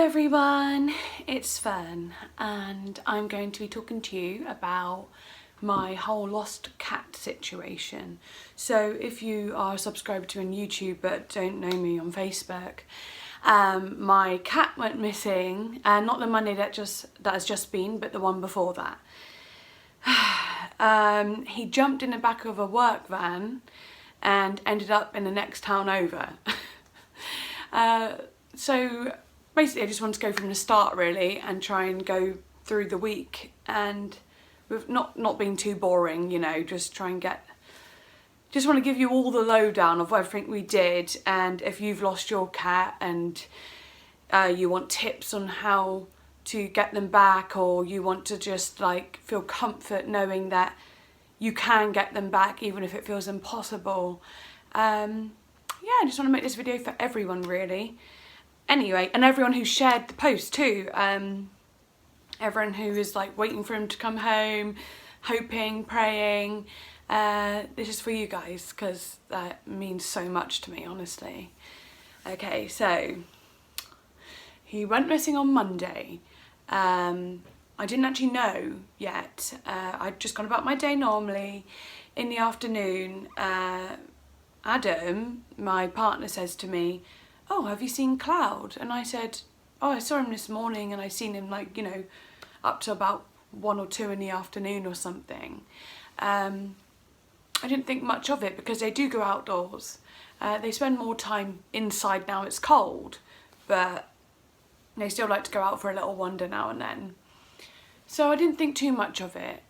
everyone, it's Fern and I'm going to be talking to you about my whole lost cat situation. So if you are a subscriber to on YouTube but don't know me on Facebook, my cat went missing, and not the Monday that has just been, but the one before that. He jumped in the back of a work van and ended up in the next town over. So basically I just wanted to go from the start really and try and go through the week, and with not being too boring, you know, just want to give you all the lowdown of everything we did. And if you've lost your cat and you want tips on how to get them back, or you want to just like feel comfort knowing that you can get them back even if it feels impossible, yeah, I just want to make this video for everyone really. Anyway, and everyone who shared the post too, everyone who is like waiting for him to come home, hoping, praying, this is for you guys because that means so much to me, honestly. Okay, so he went missing on Monday. I didn't actually know yet. I'd just gone about my day normally. In the afternoon, Adam, my partner, says to me, "Oh, have you seen Cloud?" And I said, "Oh, I saw him this morning and I seen him like, you know, up to about 1 or 2 in the afternoon or something." I didn't think much of it because they do go outdoors. They spend more time inside now it's cold, but they still like to go out for a little wander now and then. So I didn't think too much of it.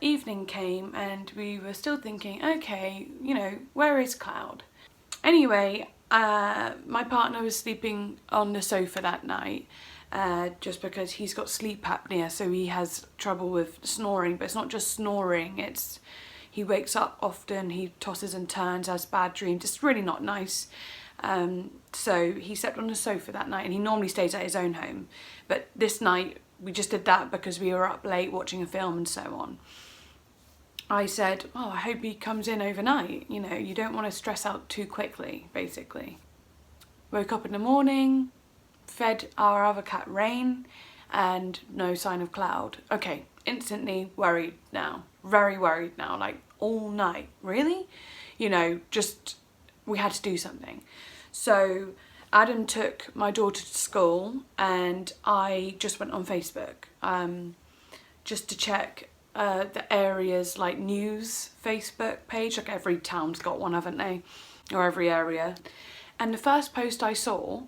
Evening came and we were still thinking, okay, you know, where is Cloud? Anyway, my partner was sleeping on the sofa that night, just because he's got sleep apnea, so he has trouble with snoring. But it's not just snoring, it's he wakes up often, he tosses and turns, has bad dreams. It's really not nice. So he slept on the sofa that night, and he normally stays at his own home. But this night we just did that because we were up late watching a film and so on. I said, "Oh, I hope he comes in overnight. You know, you don't want to stress out too quickly," basically. Woke up in the morning, fed our other cat Rain, and no sign of Cloud. Okay, instantly worried now. Very worried now, like all night. Really? You know, just, we had to do something. So Adam took my daughter to school and I just went on Facebook just to check the area's like news Facebook page. Like every town's got one, haven't they? Or every area. And the first post I saw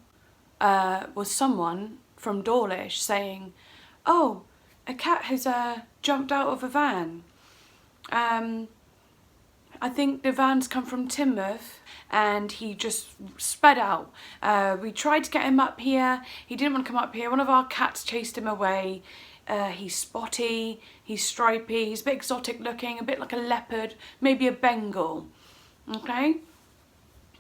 was someone from Dawlish saying, "Oh, a cat has jumped out of a van. I think the van's come from Timoth and he just sped out. We tried to get him up here. He didn't want to come up here. One of our cats chased him away. He's spotty, he's stripy, he's a bit exotic looking, a bit like a leopard, maybe a Bengal." Okay?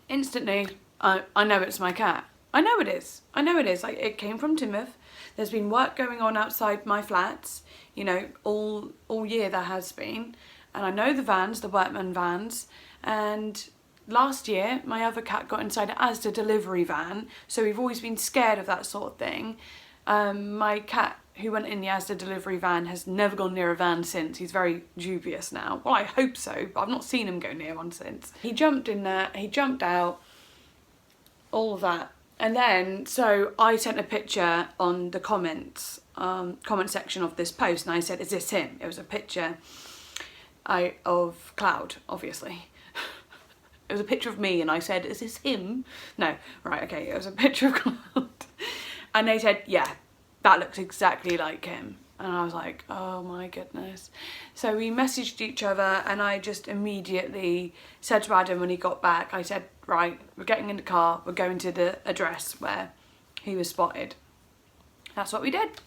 Instantly, I know it's my cat. I know it is. I know it is. Like, it came from Timoth. There's been work going on outside my flats, you know, all year there has been. And I know the vans, the workman vans. And last year, my other cat got inside an Asda delivery van. So we've always been scared of that sort of thing. My cat who went in the Asda delivery van has never gone near a van since. He's very dubious now. Well, I hope so, but I've not seen him go near one since. He jumped in there, he jumped out, all of that. And then, so I sent a picture on the comment section of this post, and I said, "Is this him?" It was a picture of Cloud, obviously. It was a picture of me, and I said, "Is this him?" No, right, okay, it was a picture of Cloud. And they said, "Yeah, that looks exactly like him." And I was like, oh my goodness. So we messaged each other, and I just immediately said to Adam when he got back, I said, "Right, we're getting in the car, we're going to the address where he was spotted." That's what we did.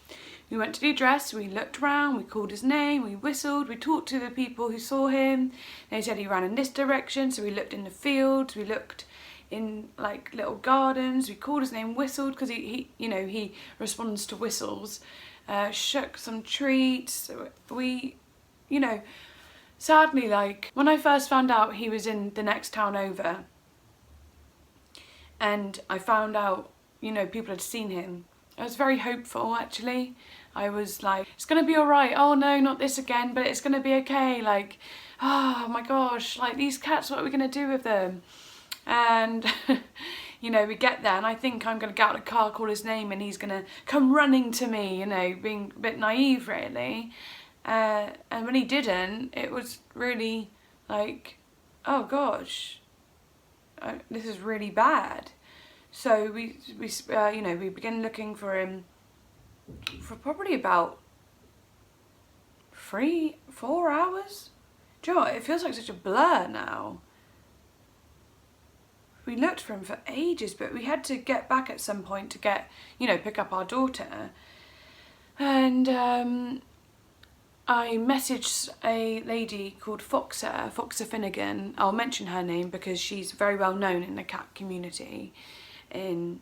We went to the address, we looked around, we called his name, we whistled, we talked to the people who saw him. They said he ran in this direction, so we looked in the fields, we looked in like little gardens, we called his name, whistled, because he you know, he responds to whistles. Shook some treats. We, you know, sadly, like when I first found out he was in the next town over, and I found out, you know, people had seen him, I was very hopeful actually. I was like, it's gonna be alright, oh no, not this again, but it's gonna be okay, like, oh my gosh, like these cats, what are we gonna do with them? And you know, we get there and I think I'm gonna get out of the car, call his name, and he's gonna come running to me, you know, being a bit naive really. And when he didn't, it was really like, oh gosh, this is really bad. So we you know, we began looking for him for probably about 3-4 hours. Do you know what? It feels like such a blur now. We looked for him for ages, but we had to get back at some point to get, you know, pick up our daughter. And I messaged a lady called Foxer Finnegan. I'll mention her name because she's very well known in the cat community in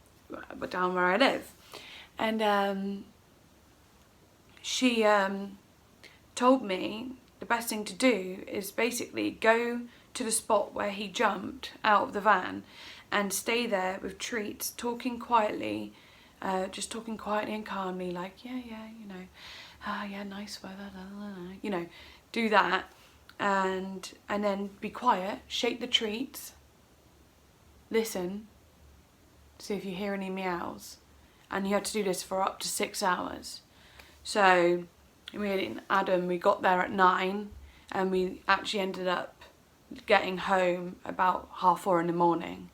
down where I live. And she told me the best thing to do is basically go to the spot where he jumped out of the van and stay there with treats, talking quietly, just talking quietly and calmly, like, yeah, you know, yeah, nice weather, you know, do that, and then be quiet, shake the treats, listen, see if you hear any meows, and you had to do this for up to 6 hours. So me and Adam, we got there at 9, and we actually ended up getting home about 4:30 in the morning.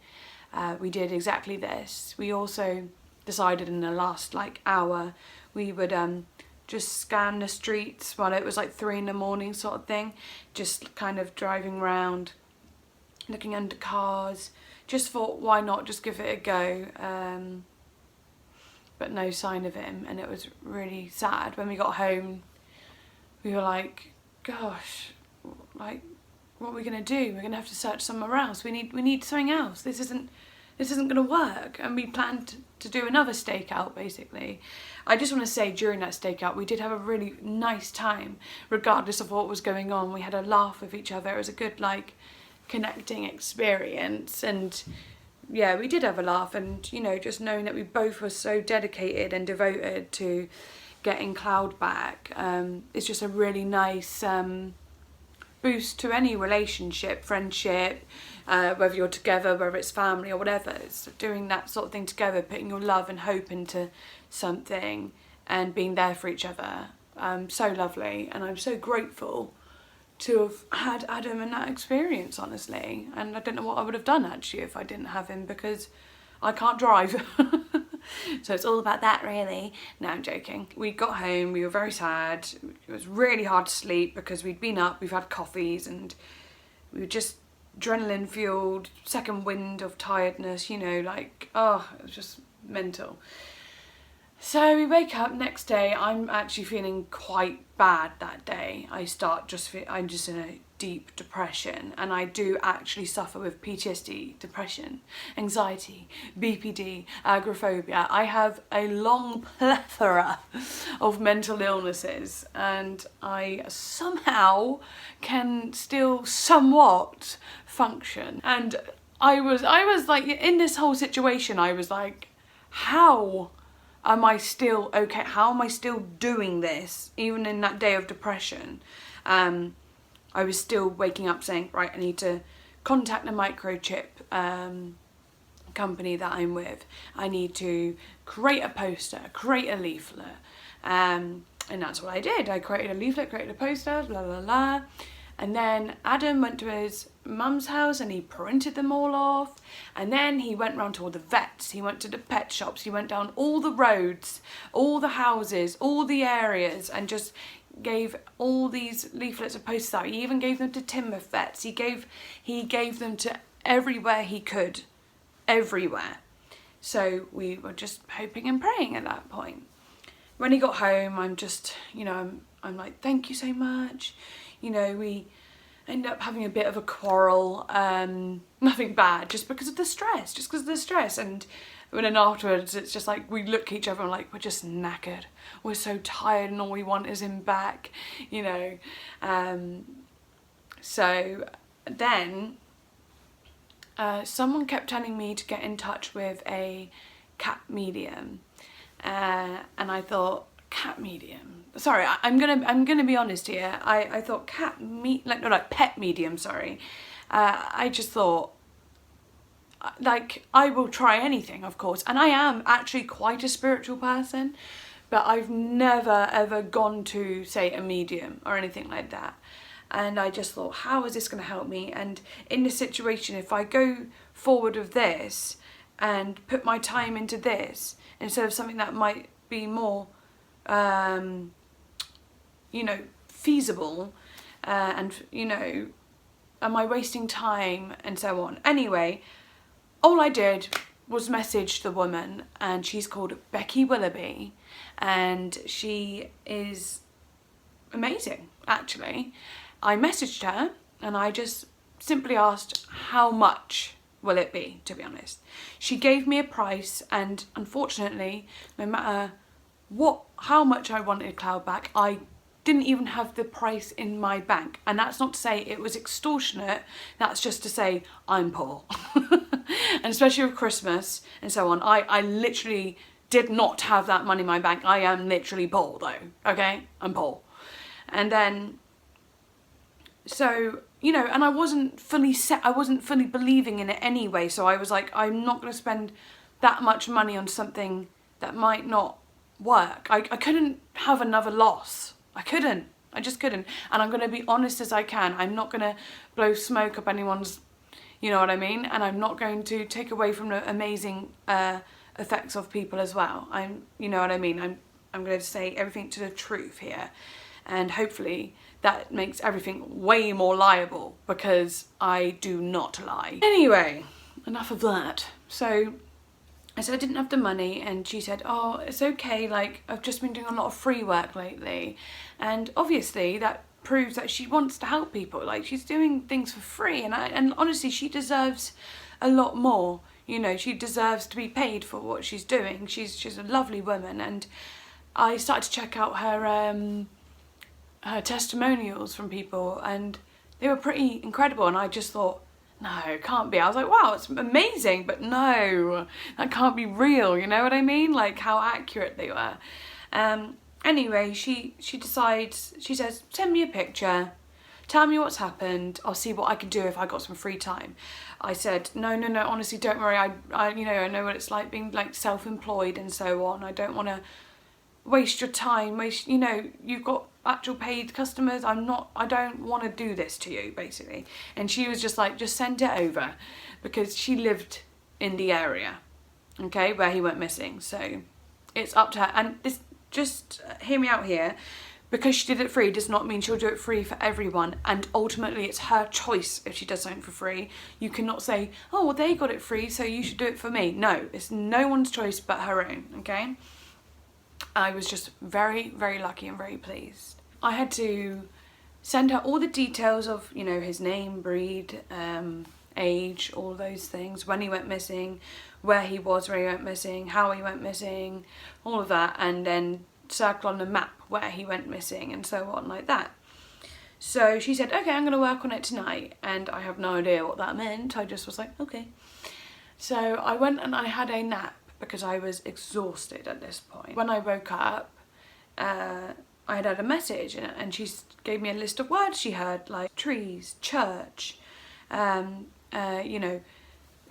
We did exactly this. We also decided in the last like hour we would just scan the streets while it was like 3 in the morning sort of thing, just kind of driving around, looking under cars. Just thought, why not just give it a go? But no sign of him, and it was really sad. When we got home, we were like, gosh, like, what are we gonna do? We're gonna have to search somewhere else. We need something else. This isn't gonna work. And we planned to do another stakeout basically. I just want to say during that stakeout we did have a really nice time regardless of what was going on. We had a laugh with each other. It was a good like connecting experience, and yeah, we did have a laugh, and you know, just knowing that we both were so dedicated and devoted to getting Cloud back, it's just a really nice boost to any relationship, friendship, whether you're together, whether it's family or whatever. It's doing that sort of thing together, putting your love and hope into something and being there for each other. So lovely, and I'm so grateful to have had Adam in that experience, honestly. And I don't know what I would have done actually if I didn't have him, because I can't drive. So it's all about that really. No, I'm joking. We got home, we were very sad. It was really hard to sleep because we'd been up, we've had coffees, and we were just adrenaline fueled, second wind of tiredness, you know, like, oh, it was just mental. So we wake up next day. I'm actually feeling quite bad that day. I'm just in a deep depression, and I do actually suffer with PTSD, depression, anxiety, BPD, agoraphobia. I have a long plethora of mental illnesses, and I somehow can still somewhat function. And I was like, in this whole situation, I was like, how am I still okay? How am I still doing this? Even in that day of depression, I was still waking up saying, right, I need to contact the microchip company that I'm with. I need to create a poster, create a leaflet. And that's what I did. I created a leaflet, created a poster, blah, blah, blah. And then Adam went to his mum's house and he printed them all off. And then he went round to all the vets. He went to the pet shops. He went down all the roads, all the houses, all the areas, and just gave all these leaflets and posters out. He even gave them to timber vets. He gave them to everywhere he could, everywhere. So we were just hoping and praying at that point. When he got home, I'm just, you know, I'm like, thank you so much. You know, we end up having a bit of a quarrel, nothing bad, just because of the stress, and then afterwards it's just like we look at each other and like, we're just knackered, we're so tired, and all we want is him back, you know. So then someone kept telling me to get in touch with a cat medium, and I thought, cat medium. Sorry, I'm gonna be honest here. I thought pet medium, sorry. I just thought, like, I will try anything, of course, and I am actually quite a spiritual person, but I've never ever gone to, say, a medium or anything like that. And I just thought, how is this going to help me? And in this situation, if I go forward with this and put my time into this instead of something that might be more, you know, feasible, and, you know, am I wasting time and so on? Anyway, all I did was message the woman, and she's called Becky Willoughby, and she is amazing, actually. I messaged her and I just simply asked, how much will it be, to be honest. She gave me a price, and unfortunately, no matter how much I wanted Cloud back, I didn't even have the price in my bank. And that's not to say it was extortionate, that's just to say I'm poor. And especially with Christmas and so on, I literally did not have that money in my bank. I am literally poor though, okay? I'm poor. And then, so, you know, and I wasn't fully believing in it anyway, so I was like, I'm not going to spend that much money on something that might not work. I couldn't have another loss. I just couldn't. And I'm going to be honest as I can. I'm not going to blow smoke up anyone's, you know what I mean? And I'm not going to take away from the amazing effects of people as well. You know what I mean? I'm going to say everything to the truth here. And hopefully that makes everything way more liable, because I do not lie. Anyway, enough of that. So I said I didn't have the money, and she said, oh, it's okay, like, I've just been doing a lot of free work lately. And obviously that proves that she wants to help people. Like, she's doing things for free, and honestly, she deserves a lot more. You know, she deserves to be paid for what she's doing. She's a lovely woman. And I started to check out her testimonials from people, and they were pretty incredible. And I just thought, no, it can't be. I was like, wow, it's amazing, but no, that can't be real, you know what I mean? Like, how accurate they were. Anyway, she decides, she says, send me a picture, tell me what's happened, I'll see what I can do if I got some free time. I said, no, honestly, don't worry, I you know, I know what it's like being, like, self-employed and so on. I don't want to waste your time, you know, you've got actual paid customers. I don't want to do this to you, basically. And she was just like, just send it over, because she lived in the area, okay, where he went missing. So it's up to her. And this, just hear me out here, because she did it free does not mean she'll do it free for everyone. And ultimately it's her choice if she does something for free. You cannot say, oh, well, they got it free, so you should do it for me. No, it's no one's choice but her own, okay? I was just very, very lucky and very pleased. I had to send her all the details of, you know, his name, breed, age, all those things, when he went missing, where he was when he went missing, how he went missing, all of that, and then circle on the map where he went missing and so on, like that. So she said, okay, I'm going to work on it tonight, and I have no idea what that meant. I just was like, okay. So I went and I had a nap, because I was exhausted at this point. When I woke up, I had a message, and she gave me a list of words she heard, like trees, church, you know,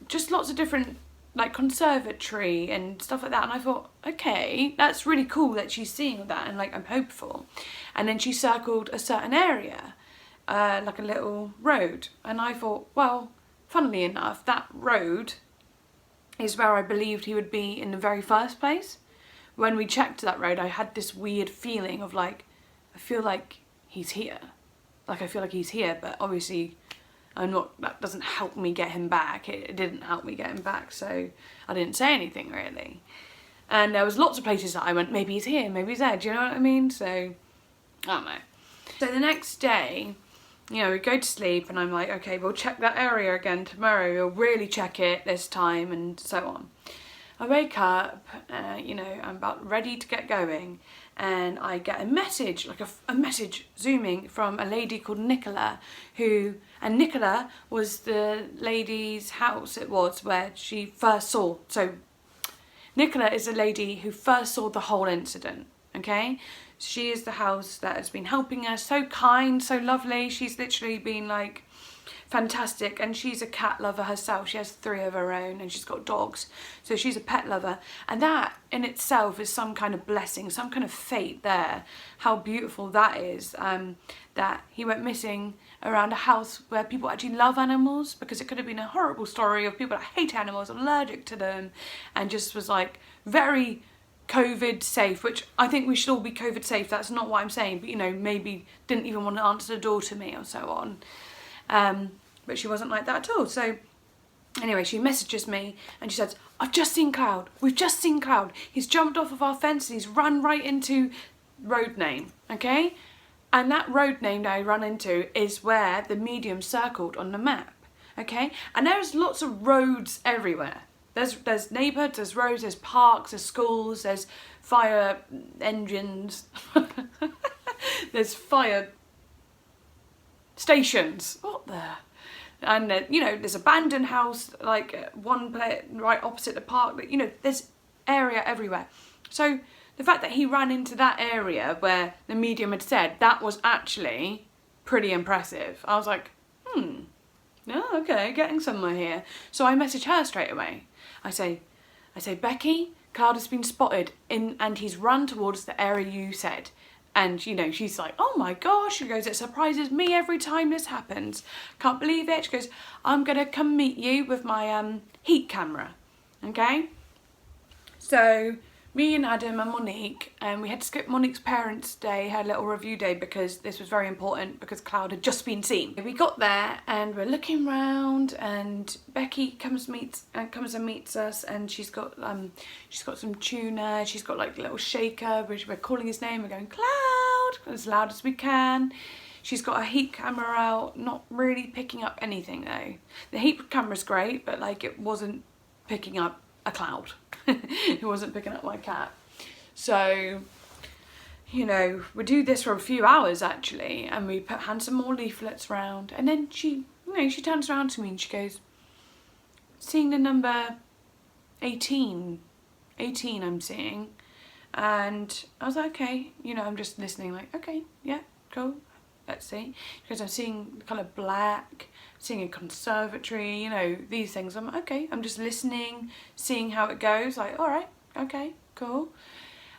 just lots of different, like, conservatory and stuff like that. And I thought, okay, that's really cool that she's seeing that, and, like, I'm hopeful. And then she circled a certain area, like a little road. And I thought, well, funnily enough, that road is where I believed he would be in the very first place. When we checked that road, I had this weird feeling of, like, I feel like he's here. Like, I feel like he's here, but obviously that doesn't help me get him back. It didn't help me get him back, so I didn't say anything really. And there was lots of places that I went, maybe he's here, maybe he's there, do you know what I mean? So, I don't know. So the next day, you know, we go to sleep, and I'm like, okay, we'll check that area again tomorrow. We'll really check it this time, and so on. I wake up, you know, I'm about ready to get going, and I get a message, like a message zooming from a lady called Nicola, and Nicola was the lady's house it was where she first saw. So Nicola is a lady who first saw the whole incident, okay? She is the house that has been helping us, so kind, so lovely. She's literally been like fantastic, and she's a cat lover herself. She has 3 of her own and she's got dogs, so she's a pet lover, and that in itself is some kind of blessing, some kind of fate there. How beautiful that is, that he went missing around a house where people actually love animals, because it could have been a horrible story of people that hate animals, allergic to them, and just was like very COVID safe, which I think we should all be COVID safe, that's not what I'm saying, but you know, maybe didn't even want to answer the door to me or so on. But she wasn't like that at all. So anyway, she messages me and she says, I've just seen Cloud. We've just seen Cloud. He's jumped off of our fence and he's run right into road name, okay? And that road name that I run into is where the medium circled on the map, okay? And there's lots of roads everywhere. There's neighbourhoods, there's roads, there's parks, there's schools, there's fire engines, there's fire stations. What the? And you know, there's abandoned house, like one right opposite the park. But you know, there's area everywhere. So the fact that he ran into that area where the medium had said, that was actually pretty impressive. I was like, no, okay, getting somewhere here. So I message her straight away. I say, Becky, Cloud has been spotted and he's run towards the area you said. And, you know, she's like, oh my gosh, she goes, it surprises me every time this happens. Can't believe it. She goes, I'm going to come meet you with my heat camera, okay? So me and Adam and Monique, we had to skip Monique's parents' day, her little review day, because this was very important because Cloud had just been seen. We got there and we're looking round, and Becky comes and meets us, and she's got some tuna. She's got like a little shaker, which we're calling his name. We're going, Cloud, as loud as we can. She's got a heat camera out, not really picking up anything though. The heat camera's great, but like it wasn't picking up a Cloud. It wasn't picking up my cat. So, you know, we do this for a few hours actually, and we hand some more leaflets round, and then she turns around to me and she goes, seeing the number 18 I'm seeing. And I was like, okay, you know, I'm just listening like, okay, yeah, cool, let's see. Because I'm seeing the colour black, seeing a conservatory, you know, these things. I'm like, okay, I'm just listening, seeing how it goes, like, all right, okay, cool.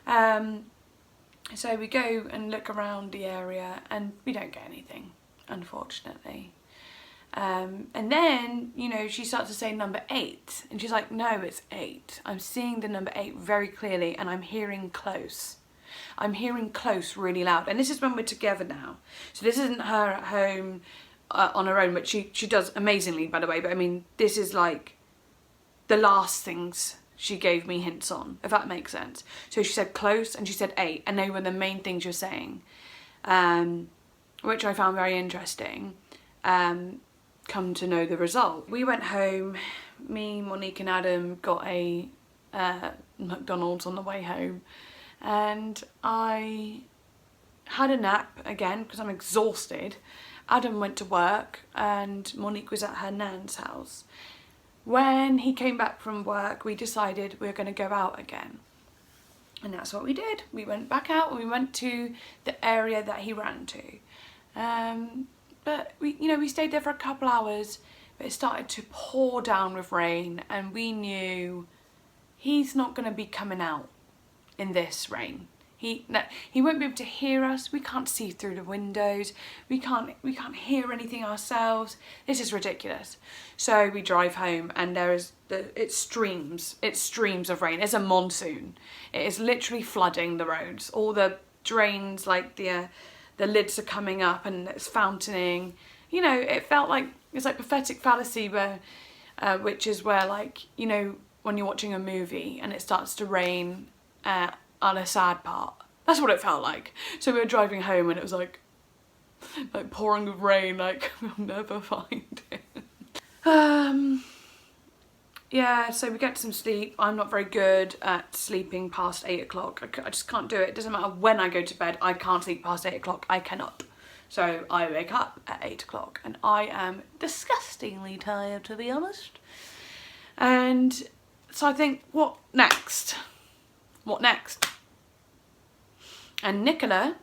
So we go and look around the area and we don't get anything, unfortunately. And then, you know, she starts to say number 8, and she's like, no, it's 8. I'm seeing the number 8 very clearly, and I'm hearing close. I'm hearing close really loud. And this is when we're together now. So this isn't her at home on her own, which she does amazingly, by the way, but I mean, this is like the last things she gave me hints on, if that makes sense. So she said close and she said 8, and they were the main things you're saying, which I found very interesting. Come to know the result. We went home, me, Monique and Adam got a McDonald's on the way home, and I had a nap again because I'm exhausted. Adam went to work and Monique was at her nan's house. When he came back from work, we decided we were going to go out again. And that's what we did. We went back out and we went to the area that he ran to. But we stayed there for a couple hours, but it started to pour down with rain, and we knew he's not going to be coming out in this rain. He won't be able to hear us. We can't see through the windows. We can't hear anything ourselves. This is ridiculous. So we drive home, and it streams of rain. It's a monsoon. It is literally flooding the roads. All the drains, like the lids are coming up and it's fountaining. You know, it felt like it's like prophetic fallacy, where which is where, like, you know, when you're watching a movie and it starts to rain on a sad part. That's what it felt like. So we were driving home and it was like pouring with rain, like we'll never find it. Yeah, so we get some sleep. I'm not very good at sleeping past 8 o'clock. I just can't do it. It doesn't matter when I go to bed, I can't sleep past 8 o'clock. I cannot. So I wake up at 8 o'clock and I am disgustingly tired, to be honest. And So I think, what next? What next? And Nicola,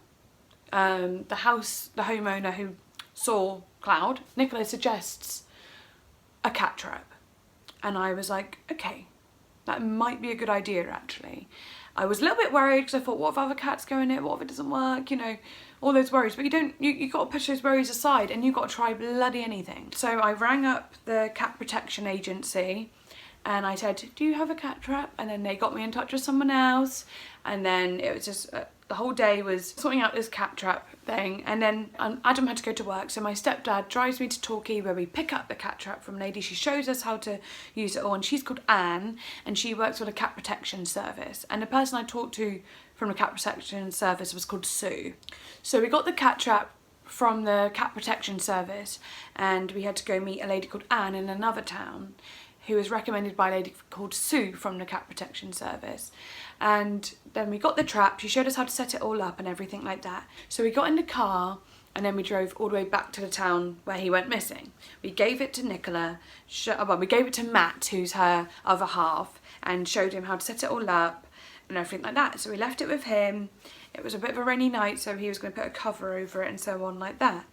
the homeowner who saw Cloud, Nicola suggests a cat trap. And I was like, okay, that might be a good idea actually. I was a little bit worried because I thought, what if other cats go in it? What if it doesn't work? You know, all those worries. But you got to push those worries aside and you got to try bloody anything. So I rang up the cat protection agency and I said, do you have a cat trap? And then they got me in touch with someone else. And then it was just, the whole day was sorting out this cat trap thing. And then Adam had to go to work. So my stepdad drives me to Torquay where we pick up the cat trap from a lady. She shows us how to use it all. And she's called Anne and she works with a cat protection service. And the person I talked to from the cat protection service was called Sue. So we got the cat trap from the cat protection service and we had to go meet a lady called Anne in another town, who was recommended by a lady called Sue from the cat protection service. And then we got the trap, she showed us how to set it all up and everything like that. So we got in the car and then we drove all the way back to the town where he went missing. We gave it to Nicola, we gave it to Matt, who's her other half, and showed him how to set it all up and everything like that. So we left it with him. It was a bit of a rainy night, so he was going to put a cover over it and so on like that.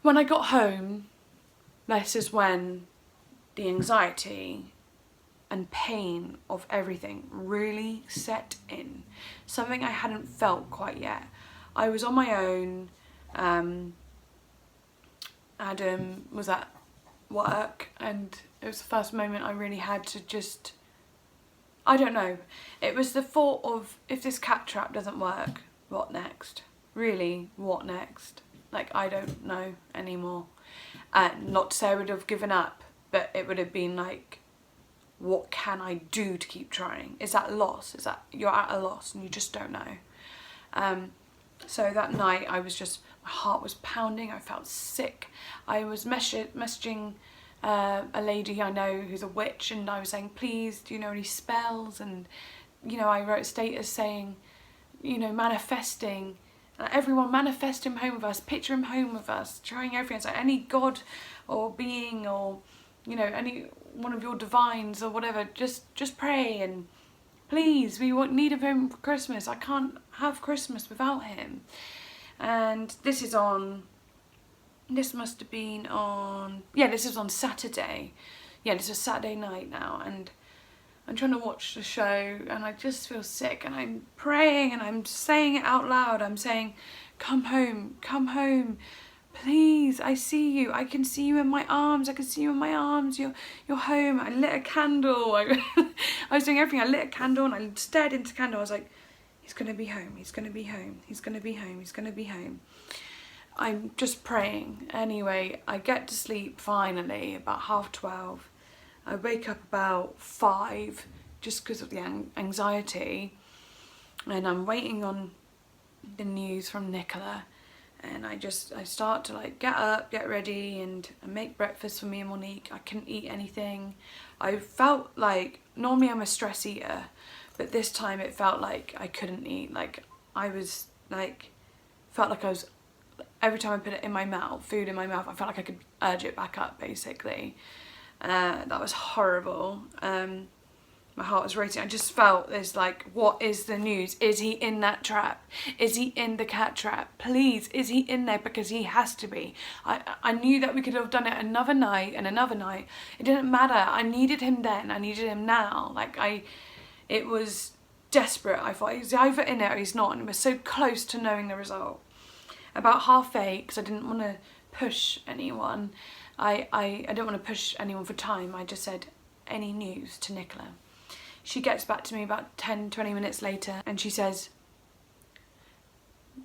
When I got home, this is when the anxiety and pain of everything really set in. Something I hadn't felt quite yet. I was on my own. Adam was at work and it was the first moment I really had to just, I don't know. It was the thought of, if this cat trap doesn't work, what next? Really, what next? Like, I don't know anymore. Not to say I would have given up, but it would have been like, what can I do to keep trying? Is that loss? Is that you're at a loss and you just don't know? So that night I was just, my heart was pounding, I felt sick. I was messaging a lady I know who's a witch and I was saying, please, do you know any spells? And, you know, I wrote a status saying, you know, manifesting. Everyone manifest him home with us, picture him home with us, trying everything. So any god or being or, you know, any one of your divines or whatever, just pray and please, we need him for Christmas. I can't have Christmas without him. And this is on, this must have been on, yeah, this is on Saturday. Yeah, this is Saturday night now and I'm trying to watch the show and I just feel sick and I'm praying and I'm saying it out loud. I'm saying, come home, please, I see you. I can see you in my arms. I can see you in my arms. You're home. I lit a candle. I was doing everything. I lit a candle and I stared into the candle. I was like, he's going to be home. He's going to be home. He's going to be home. He's going to be home. I'm just praying. Anyway, I get to sleep finally about 12:30. I wake up about 5 just because of the anxiety and I'm waiting on the news from Nicola and I start to like get up, get ready and make breakfast for me and Monique. I couldn't eat anything. I felt like, normally I'm a stress eater, but this time it felt like I couldn't eat. Like I was like, felt like I was, every time I put it in my mouth, food in my mouth, I felt like I could urge it back up basically. That was horrible. My heart was racing. I just felt this like, what is the news? Is he in that trap? Is he in the cat trap? Please, is he in there? Because he has to be. I knew that we could have done it another night and another night. It didn't matter. I needed him then. I needed him now. Like it was desperate. I thought he's either in it or he's not. And we're so close to knowing the result. About 8:30, because I didn't want to push anyone. I don't want to push anyone for time. I just said, any news to Nicola. She gets back to me about 10-20 minutes later and she says,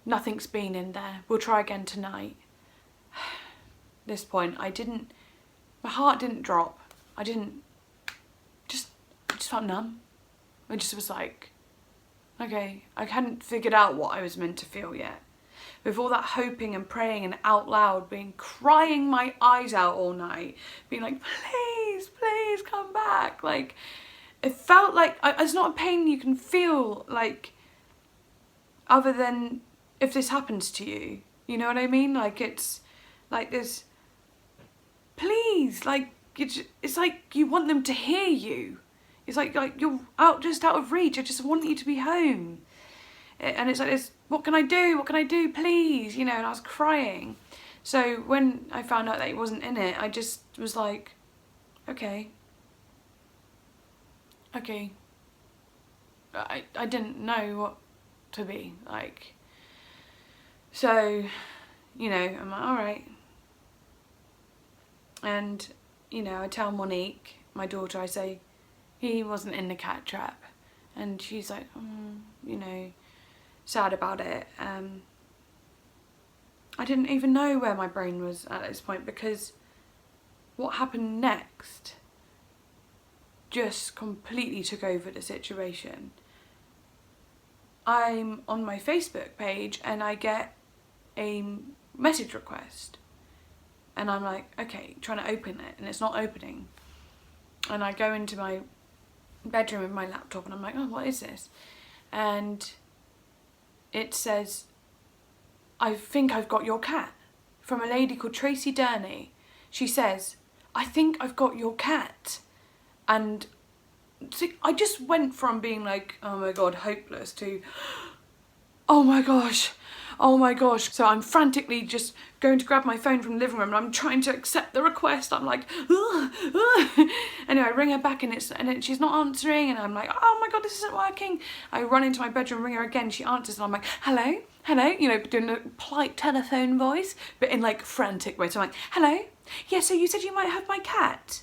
nothing's been in there. We'll try again tonight. At this point, my heart didn't drop. I just felt numb. I just was like, okay, I hadn't figured out what I was meant to feel yet. With all that hoping and praying and out loud, crying my eyes out all night, being like, please, please come back. Like, it felt like, it's not a pain you can feel, like, other than if this happens to you. You know what I mean? Like, it's like this, please, like, it's like you want them to hear you. It's like you're just out of reach. I just want you to be home. And it's like, what can I do? What can I do, please? You know, and I was crying. So when I found out that he wasn't in it, I just was like, okay. I didn't know what to be like. So, you know, I'm like, all right. And, you know, I tell Monique, my daughter, I say, he wasn't in the cat trap. And she's like, you know, sad about it. I didn't even know where my brain was at this point, because what happened next just completely took over the situation. I'm on my Facebook page and I get a message request. And I'm like, okay, trying to open it, and it's not opening. And I go into my bedroom with my laptop and I'm like, oh, what is this? And it says, I think I've got your cat, from a lady called Tracy Durney. She says, I think I've got your cat. And see, I just went from being like, oh my God, hopeless, to, oh my gosh. So I'm frantically just going to grab my phone from the living room and I'm trying to accept the request. I'm like, ugh, ugh. Anyway, I ring her back and she's not answering, and I'm like, oh my God, this isn't working. I run into my bedroom, ring her again, she answers, and I'm like, hello, you know, doing a polite telephone voice, but in like frantic way. So I'm like, hello, yeah, so you said you might have my cat.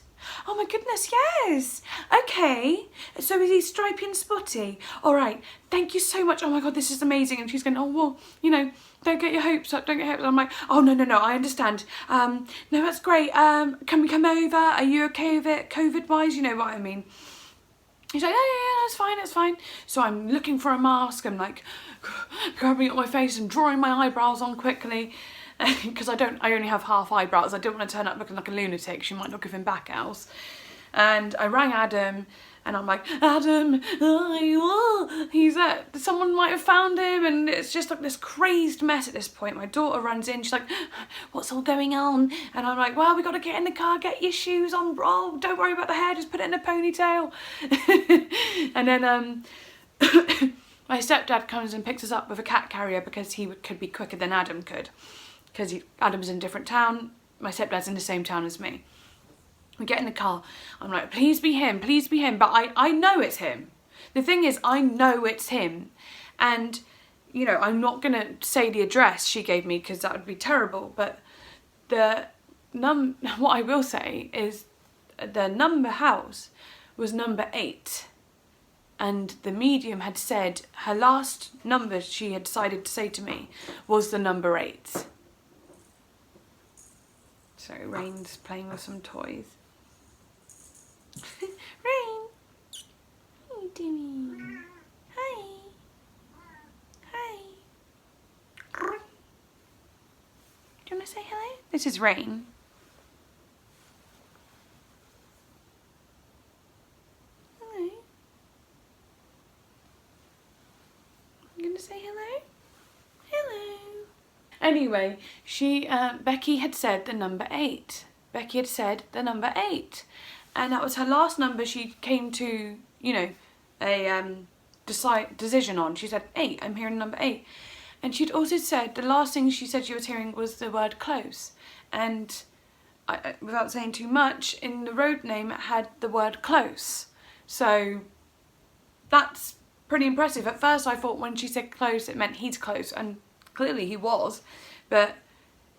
Oh my goodness, yes. Okay, so is he stripy and spotty? All right, thank you so much. Oh my God, this is amazing. And she's going, oh, well, you know, don't get your hopes up, I'm like, oh, no, I understand. No, that's great. Can we come over? Are you okay with it, COVID-wise? You know what I mean. He's like, yeah, that's fine. So I'm looking for a mask. I'm like grabbing at my face and drawing my eyebrows on quickly. Because I only have half eyebrows. I don't want to turn up looking like a lunatic. She might not give him back else. And I rang Adam and I'm like, Adam, he's someone might have found him, and it's just like this crazed mess at this point. My daughter runs in, she's like, what's all going on? And I'm like, well, we got to get in the car, get your shoes on, bro. Don't worry about the hair, just put it in a ponytail. And then my stepdad comes and picks us up with a cat carrier, because he could be quicker than Adam could. Because Adam's in a different town, my stepdad's in the same town as me. We get in the car, I'm like, please be him, but I know it's him. The thing is, I know it's him, and, you know, I'm not going to say the address she gave me, because that would be terrible, but what I will say is the number house was number 8, and the medium had said her last number she had decided to say to me was the number 8. So Rain's playing with some toys. Rain, what are you doing? Hi. Do you want to say hello? This is Rain. Hello. I'm going to say hello. Hello. Anyway, Becky had said the number 8. And that was her last number she came to, you know, a decision on. She said 8, I'm hearing number 8. And she'd also said, the last thing she said she was hearing was the word close. And without saying too much, in the road name it had the word close. So that's pretty impressive. At first I thought when she said close it meant he's close, and clearly he was, but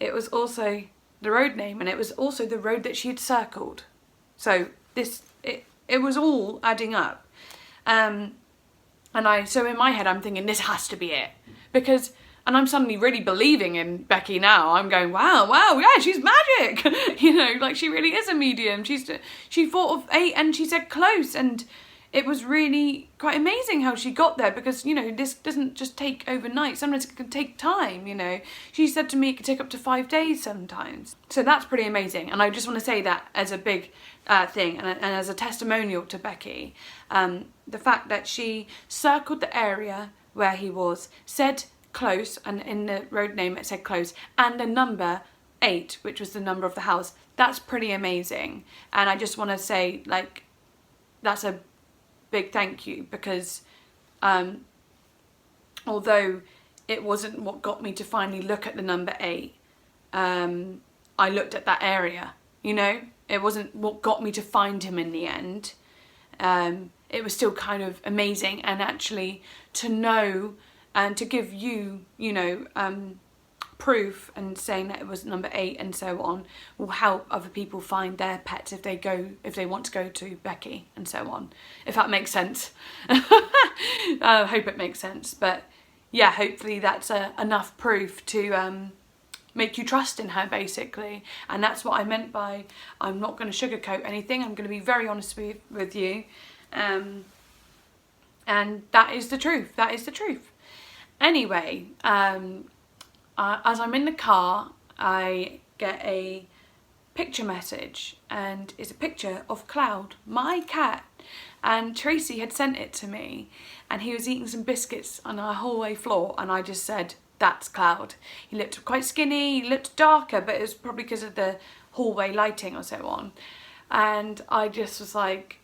it was also the road name, and it was also the road that she had circled. So it was all adding up. So in my head I'm thinking, this has to be it, because, and I'm suddenly really believing in Becky now. I'm going, wow, yeah, she's magic. You know, like, she really is a medium. She thought of 8 and she said close, and it was really quite amazing how she got there, because, you know, this doesn't just take overnight. Sometimes it can take time, you know. She said to me it could take up to 5 days sometimes. So that's pretty amazing. And I just want to say that as a big thing, and as a testimonial to Becky. The fact that she circled the area where he was, said close, and in the road name it said close, and the number 8, which was the number of the house. That's pretty amazing. And I just want to say, like, that's a big thank you, because although it wasn't what got me to finally look at the number 8, I looked at that area, you know? It wasn't what got me to find him in the end. It was still kind of amazing, and actually to know and to give you, you know, proof and saying that it was number 8 and so on will help other people find their pets if they want to go to Becky and so on, if that makes sense. I hope it makes sense, but yeah, hopefully that's enough proof to make you trust in her, basically. And that's what I meant by, I'm not going to sugarcoat anything, I'm going to be very honest with you, and that is the truth, that is the truth. Anyway, as I'm in the car, I get a picture message, and it's a picture of Cloud, my cat, and Tracy had sent it to me, and he was eating some biscuits on our hallway floor, and I just said, that's Cloud. He looked quite skinny, he looked darker, but it was probably because of the hallway lighting or so on. And I just was like,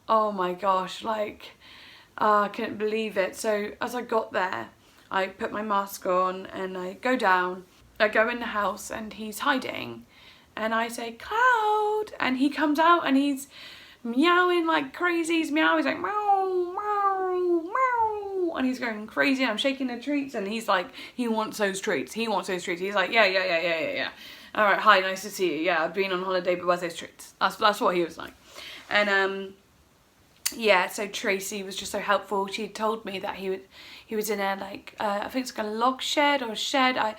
oh my gosh, like, I couldn't believe it. So as I got there, I put my mask on and I go down, I go in the house and he's hiding, and I say, Cloud, and he comes out and he's meowing like crazy. He's meowing, he's like meow, meow, meow, and he's going crazy, and I'm shaking the treats, and he's like, he wants those treats, he wants those treats. He's like, yeah. All right, hi, nice to see you. Yeah, I've been on holiday, but where's those treats? That's what he was like. And yeah, so Tracy was just so helpful. She told me that he was in a, like, I think it's like a log shed or a shed. I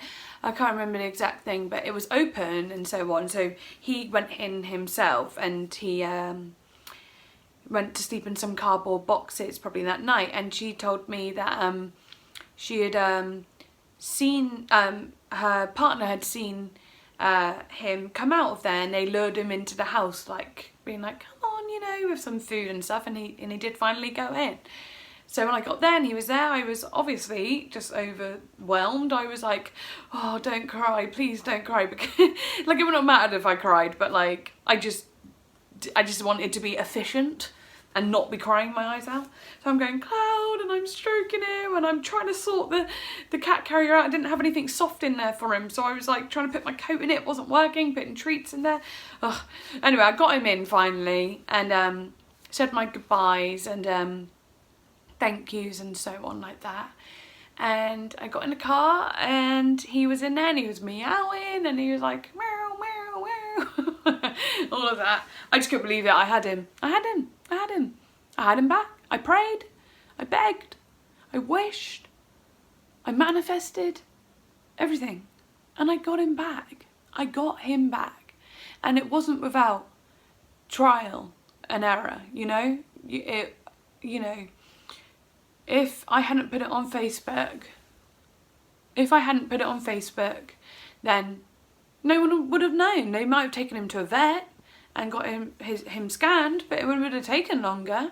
can't remember the exact thing, but it was open and so on. So he went in himself, and he went to sleep in some cardboard boxes probably that night. And she told me that she had seen, her partner had seen him come out of there, and they lured him into the house, like being like, come on, you know, with some food and stuff, and he did finally go in. So when I got there and he was there, I was obviously just overwhelmed. I was like, oh, don't cry, please don't cry, because like, it would not matter if I cried, but like, I just wanted to be efficient and not be crying my eyes out. So I'm going, Cloud, and I'm stroking him, and I'm trying to sort the cat carrier out. I didn't have anything soft in there for him, so I was like trying to put my coat in it. It wasn't working, putting treats in there. Ugh. Anyway, I got him in finally, and said my goodbyes and thank yous and so on like that. And I got in the car, and he was in there, and he was meowing, and he was like, meow, meow, meow. All of that. I just couldn't believe it. I had him back. I prayed, I begged, I wished, I manifested, everything. And I got him back. I got him back. And it wasn't without trial and error, you know? You know, if I hadn't put it on Facebook, then no one would have known. They might have taken him to a vet and got him scanned, but it would have taken longer.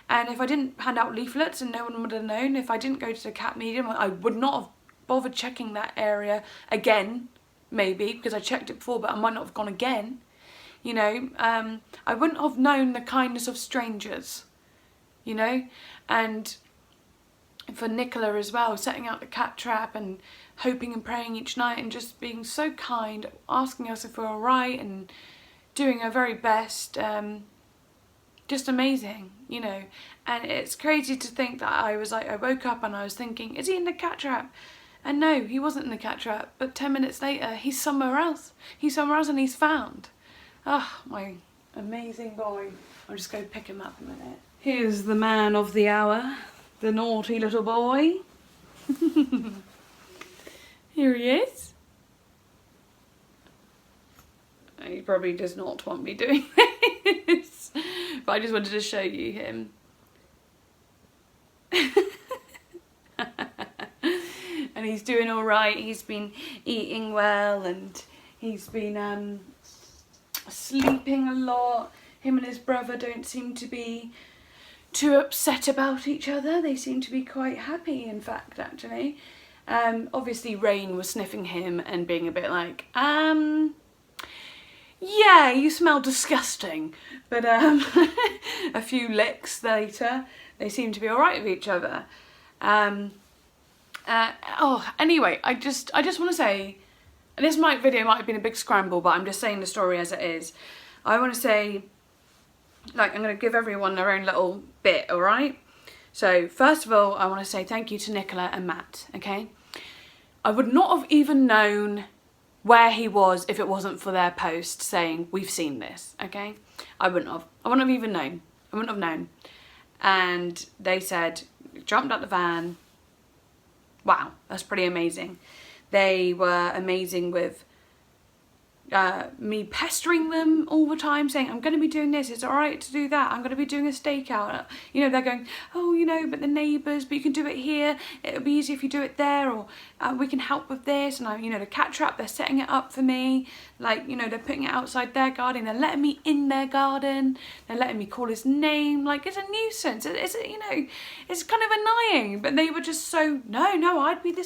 And if I didn't hand out leaflets, and no one would have known, if I didn't go to the cat medium, I would not have bothered checking that area again, maybe, because I checked it before, but I might not have gone again. You know, I wouldn't have known the kindness of strangers, you know. And for Nicola as well, setting out the cat trap and hoping and praying each night and just being so kind, asking us if we're all right and doing her very best. Just amazing, you know. And it's crazy to think that I woke up and I was thinking, is he in the cat trap? And no, he wasn't in the cat trap, but 10 minutes later he's somewhere else. He's somewhere else, and he's found. Oh, my amazing boy. I'll just go pick him up a minute. Here's the man of the hour, the naughty little boy. Here he is. He probably does not want me doing this, but I just wanted to show you him. And he's doing all right. He's been eating well, and he's been sleeping a lot. Him and his brother don't seem to be too upset about each other. They seem to be quite happy, in fact, actually. Obviously Rain was sniffing him and being a bit like, yeah, you smell disgusting. But a few licks later, they seem to be all right with each other. Anyway, I just want to say, and this video might have been a big scramble, but I'm just saying the story as it is. I want to say, like, I'm going to give everyone their own little bit, all right? So first of all, I want to say thank you to Nicola and Matt, okay? I would not have even known where he was if it wasn't for their post saying, we've seen this, okay? I wouldn't have even known. I wouldn't have known. And they said, jumped out the van. Wow, that's pretty amazing. They were amazing with me pestering them all the time, saying, I'm going to be doing this, it's all right to do that, I'm going to be doing a stakeout. You know, they're going, oh, you know, but the neighbours, but you can do it here, it'll be easier if you do it there, or we can help with this. And you know, the cat trap, they're setting it up for me, like, you know, they're putting it outside their garden, they're letting me in their garden, they're letting me call his name. Like, it's a nuisance, it's you know, it's kind of annoying, but they were just so, no, I'd be the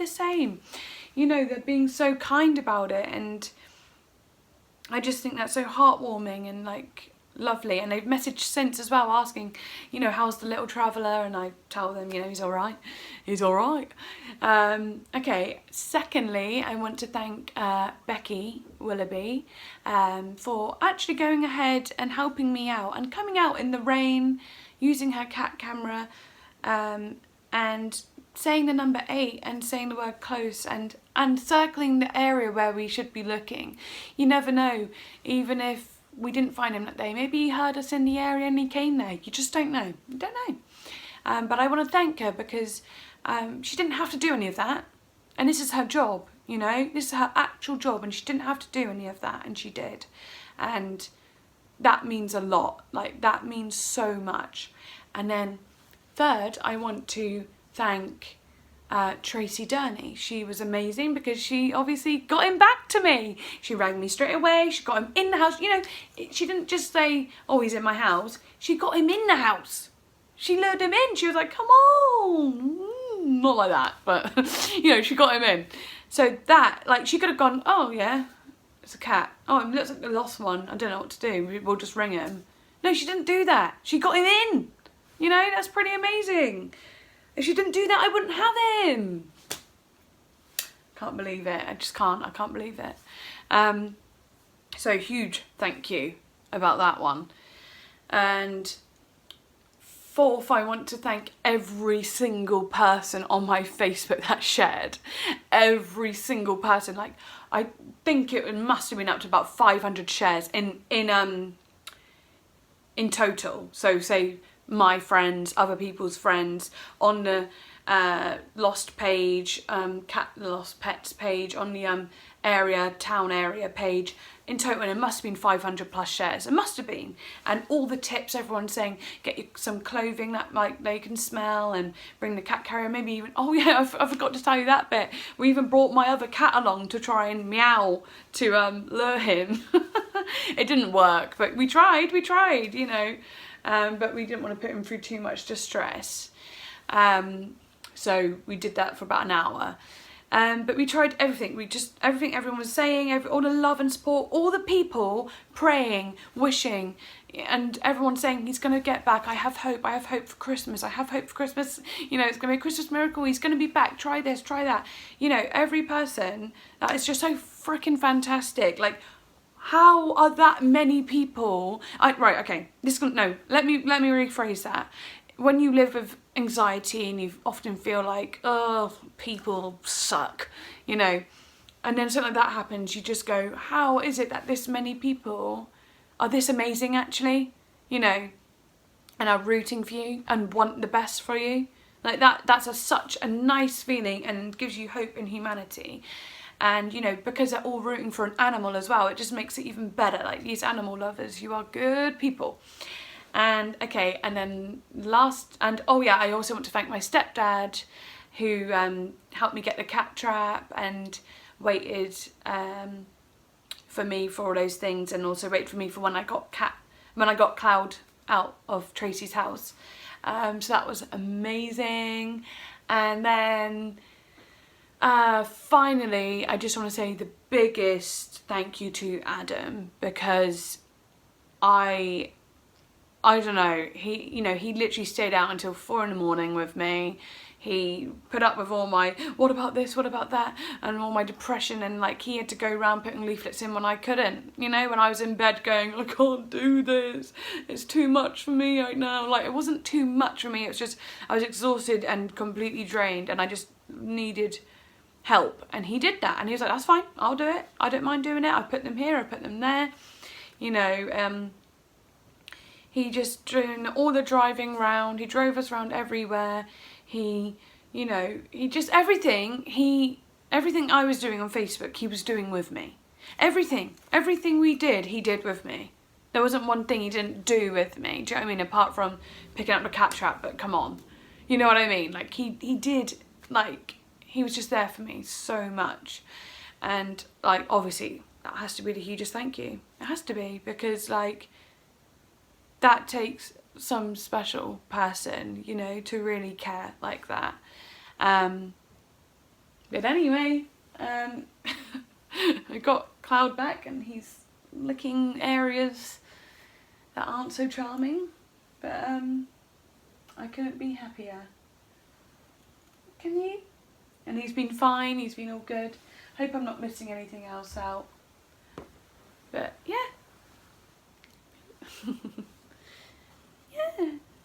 same. You know, they're being so kind about it, and I just think that's so heartwarming and like lovely. And they've messaged since as well, asking, you know, how's the little traveller, and I tell them, you know, he's all right. Okay, secondly, I want to thank Becky Willoughby for actually going ahead and helping me out and coming out in the rain, using her cat camera, and saying the number 8 and saying the word close, and circling the area where we should be looking. You never know, even if we didn't find him that day, maybe he heard us in the area and he came there. You just don't know. You don't know. But I want to thank her because she didn't have to do any of that, and this is her job, you know, this is her actual job, and she didn't have to do any of that, and she did. And that means a lot, like that means so much. And then third, I want to thank Tracy Durney. She was amazing because she obviously got him back to me. She rang me straight away, she got him in the house. You know, she didn't just say, oh, he's in my house. She got him in the house. She lured him in. She was like, come on. Not like that, but you know, she got him in. So that, like, she could have gone, oh yeah, it's a cat. Oh, it looks like a lost one. I don't know what to do. We'll just ring him. No, she didn't do that. She got him in. You know, that's pretty amazing. If she didn't do that, I wouldn't have him. Can't believe it. I just can't. I can't believe it. So huge thank you about that one. And fourth, I want to thank every single person on my Facebook that shared. Every single person. Like, I think it must have been up to about 500 shares in total. So say my friends, other people's friends, on the lost page, cat lost pets page, on the town area page. In total, it must have been 500 plus shares. It must have been. And all the tips, everyone's saying, get you some clothing that like they can smell, and bring the cat carrier. Maybe even, oh yeah, I forgot to tell you that bit. We even brought my other cat along to try and meow to lure him. It didn't work, but we tried, you know. But we didn't want to put him through too much distress. So we did that for about an hour. But we tried everything. Everything everyone was saying, all the love and support, all the people praying, wishing, and everyone saying he's going to get back. I have hope for Christmas. I have hope for Christmas. You know, it's going to be a Christmas miracle. He's going to be back. Try this, try that. You know, every person, that is just so freaking fantastic. Like, how are that many people? Right, okay. Let me rephrase that. When you live with anxiety and you often feel like, oh, people suck, you know, and then something like that happens, you just go, how is it that this many people are this amazing actually, you know, and are rooting for you and want the best for you? Like that's such a nice feeling and gives you hope in humanity. And, you know, because they're all rooting for an animal as well, it just makes it even better. Like, these animal lovers, you are good people. And, okay, and then oh yeah, I also want to thank my stepdad, who helped me get the cat trap and waited for me for all those things, and also waited for me for when I got Cloud out of Tracy's house. So that was amazing. And then Finally, I just want to say the biggest thank you to Adam, because I don't know, he literally stayed out until 4 in the morning with me. He put up with all my what about this, what about that, and all my depression, and like he had to go around putting leaflets in when I couldn't, when I was in bed going, I can't do this, it's too much for me right now. Like, it wasn't too much for me, it was just I was exhausted and completely drained, and I just needed help. And he did that, and he was like, that's fine, I'll do it, I don't mind doing it, I put them here, I put them there, he just doing all the driving round, he drove us around everywhere. He just everything I was doing on Facebook, he was doing with me. Everything we did, he did with me. There wasn't one thing he didn't do with me. Do you know what I mean? Apart from picking up the cat trap, but come on. You know what I mean? Like, he did, like, he was just there for me so much. And, like, obviously, that has to be the hugest thank you. It has to be, because, like, that takes some special person, to really care like that. But anyway, I got Cloud back, and he's licking areas that aren't so charming, but I couldn't be happier. Can you? And he's been fine, he's been all good. Hope I'm not missing anything else out. But yeah. Yeah,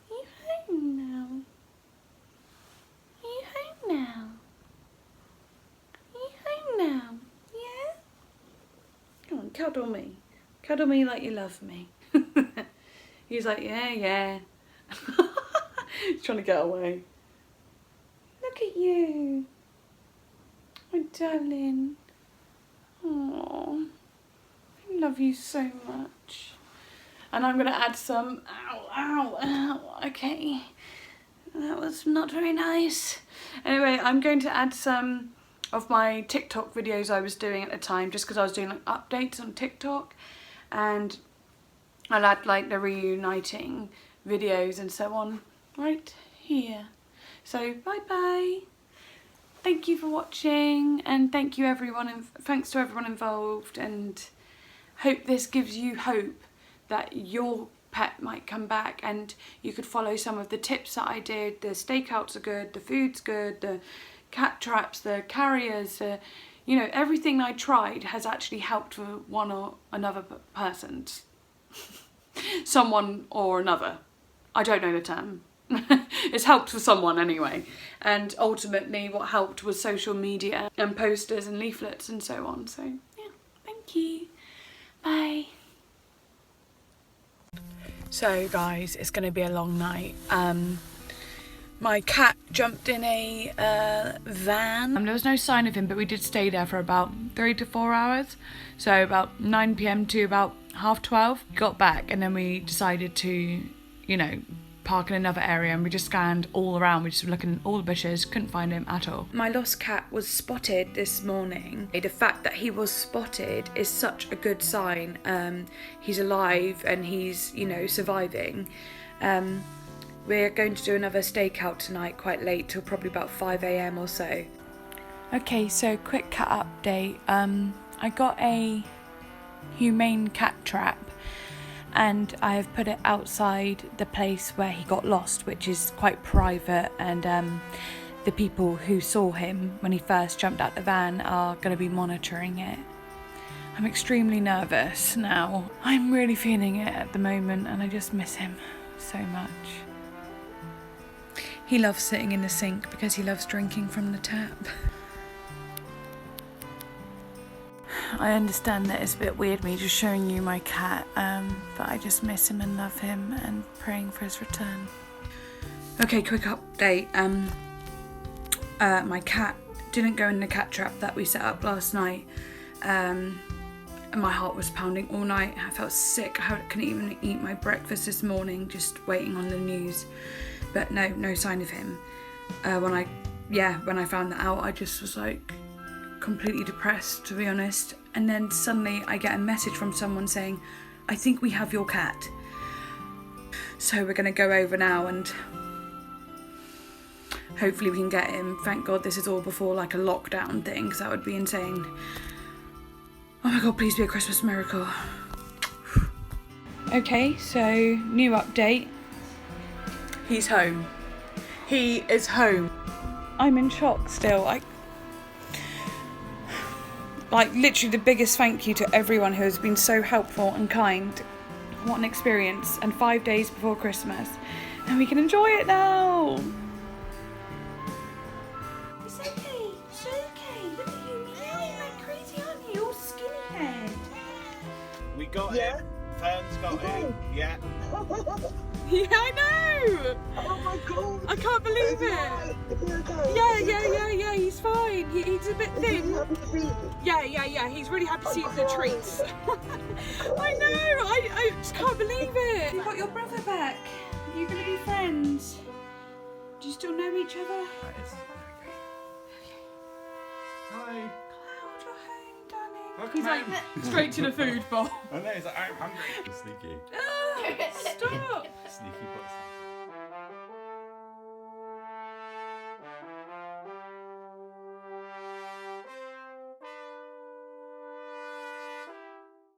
you home now. You home now. You home now. Yeah? Come on, cuddle me. Cuddle me like you love me. He's like, yeah. He's trying to get away. Look at you. My darling. Aww. I love you so much. And I'm going to add some, ow, okay, that was not very nice. Anyway, I'm going to add some of my TikTok videos I was doing at the time, just because I was doing like updates on TikTok, and I'll add like the reuniting videos and so on right here. So bye bye. Thank you for watching, and thank you everyone, and thanks to everyone involved, and hope this gives you hope that your pet might come back, and you could follow some of the tips that I did. The stakeouts are good, the food's good, the cat traps, the carriers, everything I tried has actually helped for one or another person. Someone or another. I don't know the term. It's helped for someone anyway. And ultimately what helped was social media and posters and leaflets and so on. So yeah, thank you. Bye. So guys, it's going to be a long night. My cat jumped in a van. There was no sign of him, but we did stay there for about 3 to 4 hours. So about 9 PM to about 12:30. Got back, and then we decided to, park in another area, and we just scanned all around. We just were looking at all the bushes, couldn't find him at all. My lost cat was spotted this morning. The fact that he was spotted is such a good sign. He's alive and he's, surviving. We're going to do another stakeout tonight quite late, till probably about 5 AM or so. Okay, so quick cat update. I got a humane cat trap, and I have put it outside the place where he got lost, which is quite private, and the people who saw him when he first jumped out the van are going to be monitoring it. I'm extremely nervous now. I'm really feeling it at the moment, and I just miss him so much. He loves sitting in the sink because he loves drinking from the tap. I understand that it's a bit weird me just showing you my cat, but I just miss him and love him, and praying for his return. Okay, quick update. My cat didn't go in the cat trap that we set up last night. And my heart was pounding all night. I felt sick. I couldn't even eat my breakfast this morning, just waiting on the news. But no sign of him. When I found that out, I just was like completely depressed, to be honest. And then suddenly I get a message from someone saying, I think we have your cat. So we're going to go over now and hopefully we can get him. Thank God this is all before like a lockdown thing, because that would be insane. Oh my God, please be a Christmas miracle. Okay, so new update. He's home. He is home. I'm in shock still. Like literally the biggest thank you to everyone who has been so helpful and kind. What an experience. And 5 days before Christmas. And we can enjoy it now. It's okay. It's okay. Look at you meowing like crazy, aren't you? All skinny head. We got him. Fern's got him. Yeah. Yeah, I know. Oh my God! I can't believe it. Is he okay? Yeah, he's fine. He's a bit Is he thin. happy to see you? Yeah, he's really happy to see the treats. I know, I just can't believe it. You got your brother back. Are you going to be friends? Do you still know each other? Hi. Cloud, you're home, darling. Welcome He's like home. straight to the food bowl. I know, he's like, I'm hungry. Sneaky. Stop. Sneaky bastard.